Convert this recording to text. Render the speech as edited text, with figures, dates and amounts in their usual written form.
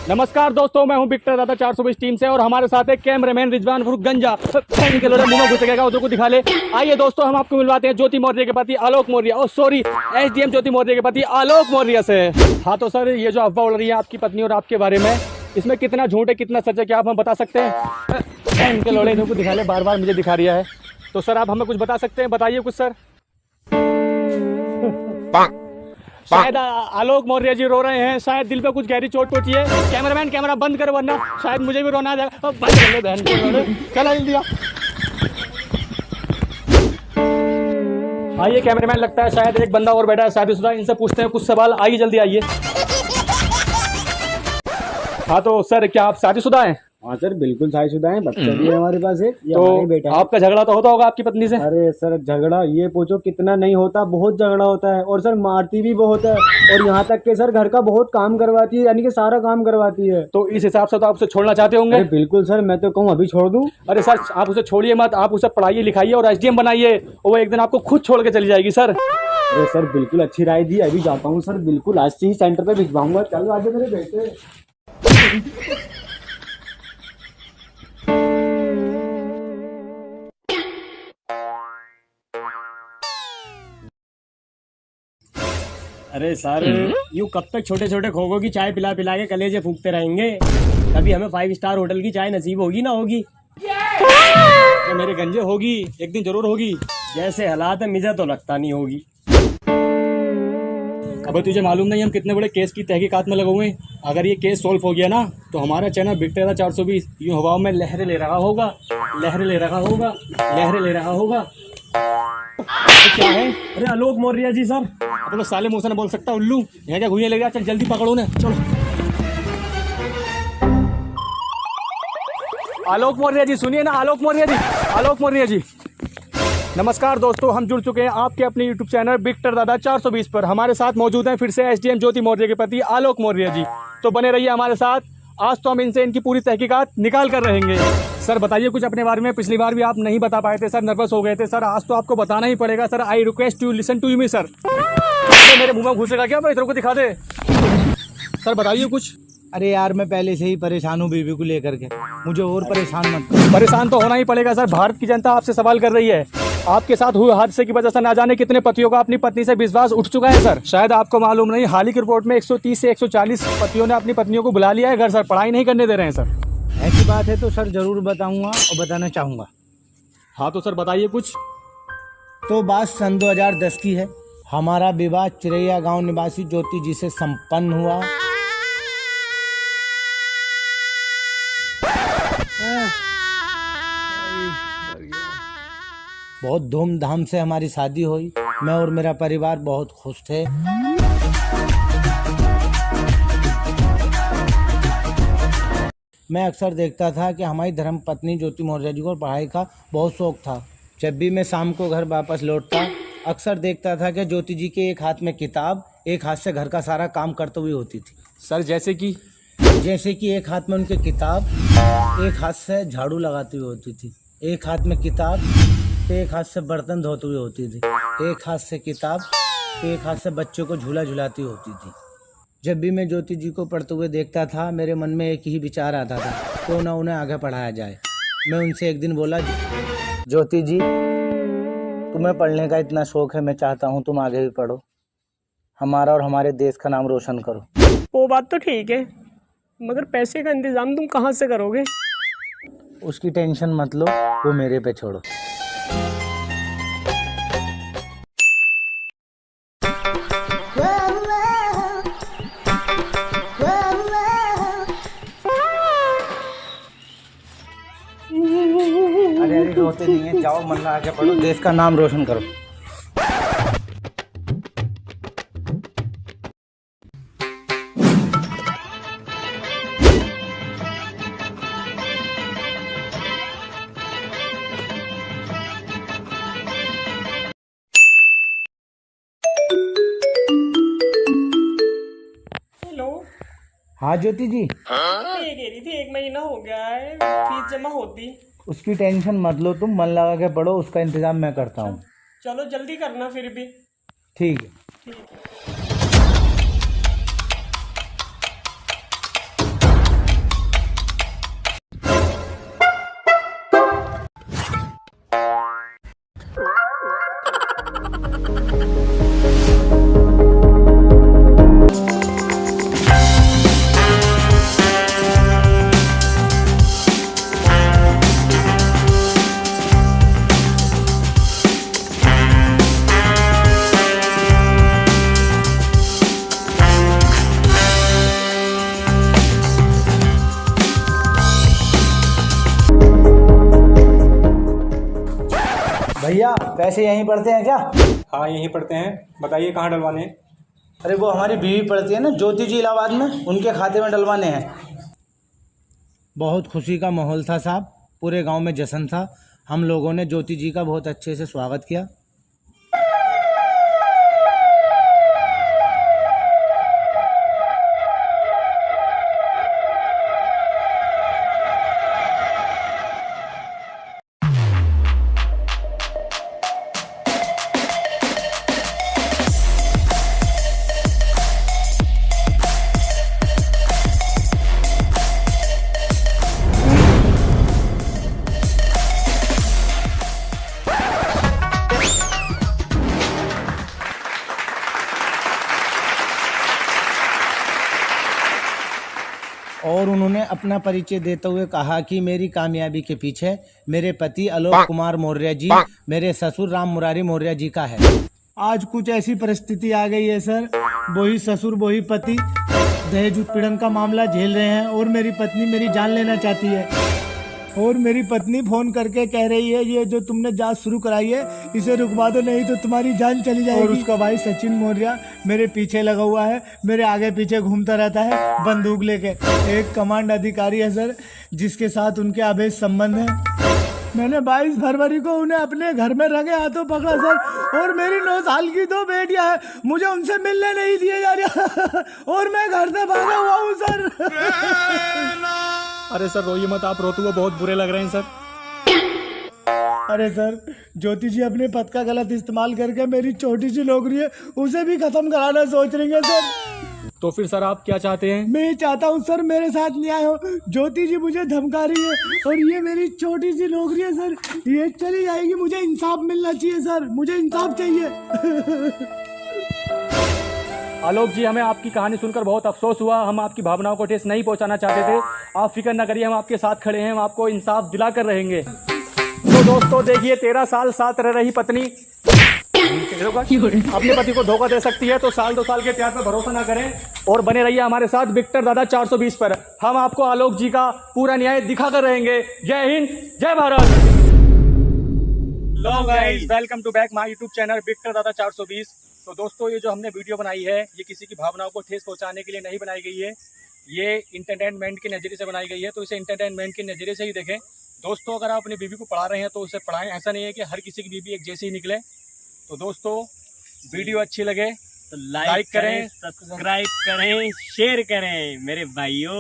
नमस्कार दोस्तों, मैं हूं विक्टर दादा 420 टीम से और हमारे साथ है कैमरामैन रिजवान फरूक गंजा। के लोड़े मुंह में घुस गएगा, उधर को दिखा ले। आइए दोस्तों, हम आपको मिलवाते हैं ज्योति मौर्य के पति आलोक मौर्य, और सॉरी एसडीएम ज्योति मौर्य के पति आलोक मौर्य से। हाँ तो सर, ये जो अफवाह उड़ रही है आपकी पत्नी और आपके बारे में, इसमें कितना झूठ है कितना सच है, क्या आप हमें बता सकते हैं? इनके लोड़े इनको दिखा ले, बार बार मुझे दिखा रहा है। तो सर आप हमें कुछ बता सकते हैं, बताइए कुछ सर। शायद आलोक मौर्य जी रो रहे हैं, शायद दिल पे कुछ गहरी चोट पहुंची है। कैमरामैन कैमरा बंद कर, वरना शायद मुझे भी रोना आ जाएगा। बंद कर ले बहन के, चला जल्दी आ। आइए कैमरामैन, लगता है शायद एक बंदा और बैठा है शादीशुदा, इनसे पूछते हैं कुछ सवाल। आइए जल्दी आइए। हाँ तो सर, क्या आप शादीशुदा हैं? हाँ सर, बिल्कुल शादीशुदा है, बच्चा भी है हमारे पास एक। तो बेटा आपका झगड़ा तो होता होगा आपकी पत्नी से? अरे सर, झगड़ा ये पूछो कितना नहीं होता, बहुत झगड़ा होता है। और सर मारती भी बहुत है, और यहाँ तक के सर घर का बहुत काम करवाती है, यानी कि सारा काम करवाती है। तो इस हिसाब से तो आप उसे छोड़ना चाहते होंगे? अरे बिल्कुल सर, मैं तो कहूँ अभी छोड़ दूँ। अरे सर, आप उसे छोड़िए मत, आप उसे पढ़ाइए लिखाइए और एसडीएम बनाइए, और वो एक दिन आपको खुद छोड़ के चली जाएगी सर। अरे सर, बिल्कुल अच्छी राय दी, अभी जाता हूँ सर, बिल्कुल आज से ही सेंटर पे भिजवाऊंगा। चलो आगे मेरे बेटे। अरे सर, यूं कब तक छोटे छोटे खोखों की चाय पिला पिला के कलेजे फूकते रहेंगे? कभी हमें 5 स्टार होटल की चाय नसीब होगी ना होगी? तो मेरे गंजे होगी, एक दिन जरूर होगी। जैसे हालात है, मुझे तो लगता नहीं होगी। अबे तुझे मालूम नहीं हम कितने बड़े केस की तहकीकात में लगे हुए हैं। अगर ये केस सॉल्व हो गया ना, तो हमारा चैनल विक्टर 420 यूं हवाओं में लहरें ले रहा होगा, लहरें ले रहा होगा, लहरें ले रहा होगा। तो क्या है? अरे आलोक मौर्य जी सर। अब तो साले मुंह से न बोल सकता उल्लू, यहाँ क्या घुइयां ले गया। चल जल्दी पकड़ो ने, चलो। आलोक मौर्य जी सुनिए ना, आलोक मौर्य जी, आलोक मौर्य जी। नमस्कार दोस्तों, हम जुड़ चुके हैं आपके अपने यूट्यूब चैनल विक्टर दादा 420 पर। हमारे साथ मौजूद हैं फिर से एसडीएम ज्योति मौर्य के पति आलोक मौर्य जी। तो बने रहिए हमारे साथ, आज तो हम इनसे इनकी पूरी तहकीकात निकाल कर रहेंगे। सर बताइए कुछ अपने बारे में, पिछली बार भी आप नहीं बता पाए थे सर, नर्वस हो गए थे सर, आज तो आपको बताना ही पड़ेगा sir. I request you listen to me sir. मेरे मुंह में घुसेगा क्या? मैं इधर को दिखा दे। सर बताइए कुछ। अरे यार, मैं पहले से ही परेशान हूँ बीवी को लेकर के, मुझे और परेशान मत करो। परेशान तो होना ही पड़ेगा सर, भारत की जनता आपसे सवाल कर रही है। आपके साथ हुए हादसे की वजह से ना जाने कितने पतियों का अपनी पत्नी से विश्वास उठ चुका है सर। शायद आपको मालूम नहीं, हाल ही की रिपोर्ट में 130 से 140 पतियों ने अपनी पत्नियों को बुला लिया है घर सर, पढ़ाई नहीं करने दे रहे हैं सर। ऐसी बात है तो सर जरूर बताऊंगा और बताना चाहूँगा। हाँ तो सर बताइए कुछ। तो बात सन 2010 की है। हमारा विवाह चिरैया गांव निवासी ज्योति जी से संपन्न हुआ। बहुत धूमधाम से हमारी शादी हुई। मैं और मेरा परिवार बहुत खुश थे। मैं अक्सर देखता था कि हमारी धर्म पत्नी ज्योति मौर्य जी को पढ़ाई का बहुत शौक था। जब भी मैं शाम को घर वापस लौटता, अक्सर देखता था कि ज्योति जी के एक हाथ में किताब, एक हाथ से घर का सारा काम करते हुए होती थी। सर जैसे कि एक हाथ में उनके किताब, एक हाथ से झाड़ू लगाती हुई होती थी, एक हाथ में किताब तो एक हाथ से बर्तन धोती हुई होती थी, एक हाथ से किताब तो एक हाथ से बच्चों को झूला झुलाती होती थी। जब भी मैं ज्योति जी को पढ़ते हुए देखता था, मेरे मन में एक ही विचार आता था, क्यों ना उन्हें आगे पढ़ाया जाए। मैं उनसे एक दिन बोला, ज्योति जी तुम्हें पढ़ने का इतना शौक है, मैं चाहता हूँ तुम आगे भी पढ़ो, हमारा और हमारे देश का नाम रोशन करो। वो बात तो ठीक है, मगर पैसे का इंतजाम तुम कहाँ से करोगे? उसकी टेंशन मत लो, वो मेरे पे छोड़ो। अरे रोते नहीं है, जाओ मन लगा के पढ़ो, देश का नाम रोशन करो। हेलो। हाँ ज्योति जी। ये कह रही थी 1 महीना हो गया है, फीस जमा होती। उसकी टेंशन मत लो, तुम मन लगा के पढ़ो, उसका इंतजाम मैं करता हूँ। चलो जल्दी करना फिर भी। ठीक है। ठीक है। भैया पैसे यहीं पड़ते हैं क्या? हाँ यहीं पढ़ते हैं, बताइए कहाँ डलवाने हैं? अरे वो हमारी बीवी पड़ती है ना ज्योति जी इलाहाबाद में, उनके खाते में डलवाने हैं। बहुत खुशी का माहौल था साहब, पूरे गांव में जश्न था। हम लोगों ने ज्योति जी का बहुत अच्छे से स्वागत किया। और उन्होंने अपना परिचय देते हुए कहा कि मेरी कामयाबी के पीछे मेरे पति आलोक कुमार मौर्य जी, मेरे ससुर राम मुरारी मौर्य जी का है। आज कुछ ऐसी परिस्थिति आ गई है सर, वही ससुर वही पति दहेज उत्पीड़न का मामला झेल रहे हैं और मेरी पत्नी मेरी जान लेना चाहती है। और मेरी पत्नी फोन करके कह रही है ये जो तुमने जांच शुरू कराई है इसे रुकवा दो, नहीं तो तुम्हारी जान चली जाएगी। और उसका भाई सचिन मौर्य मेरे पीछे लगा हुआ है, मेरे आगे पीछे घूमता रहता है बंदूक लेके। एक कमांड अधिकारी है सर जिसके साथ उनके अवैध संबंध है। मैंने 22 फरवरी को उन्हें अपने घर में रंगे हाथों पकड़ा सर, और मेरी 9 साल की 2 बेटियां हैं, मुझे उनसे मिलने नहीं दिए जा रहा और मैं घर से भागा हुआ हूँ सर। अरे सर रोइए मत, आप रोते हुए बहुत बुरे लग रहे हैं सर। अरे सर ज्योति जी अपने पद का गलत इस्तेमाल करके मेरी छोटी सी नौकरी है उसे भी खत्म कराना सोच रही है सर। तो फिर सर आप क्या चाहते हैं? मैं चाहता हूँ सर मेरे साथ न्याय हो। ज्योति जी मुझे धमका रही है और ये मेरी छोटी सी नौकरी है सर, ये चली जाएगी। मुझे इंसाफ मिलना चाहिए सर, मुझे इंसाफ चाहिए। आलोक जी, हमें आपकी कहानी सुनकर बहुत अफसोस हुआ। हम आपकी भावनाओं को ठेस नहीं पहुंचाना चाहते थे। आप फिक्र न करिए, हम आपके साथ खड़े हैं, हम आपको इंसाफ दिला कर रहेंगे। तो दोस्तों देखिए, 13 साल साथ रह रही पत्नी अपने पति को धोखा दे सकती है, तो साल 2 साल के प्यार पर भरोसा ना करें और बने रहिए हमारे साथ विक्टर दादा 420 पर। हम आपको आलोक जी का पूरा न्याय दिखा कर रहेंगे। जय हिंद, जय Bharat. Hello guys, welcome to back my YouTube channel Victor दादा 420। तो दोस्तों ये जो हमने वीडियो बनाई है ये किसी की भावनाओं को ठेस पहुंचाने के लिए नहीं बनाई गई है, ये इंटरटेनमेंट के नज़रिए से बनाई गई है। तो इसे इंटरटेनमेंट के नज़रिए से ही देखें। दोस्तों अगर आप अपनी बीवी को पढ़ा रहे हैं तो उसे पढ़ाएं, ऐसा नहीं है कि हर किसी की बीवी एक जैसी ही निकले। तो दोस्तों वीडियो अच्छी लगे तो लाइक करें, सब्सक्राइब करें, शेयर करें मेरे भाइयों।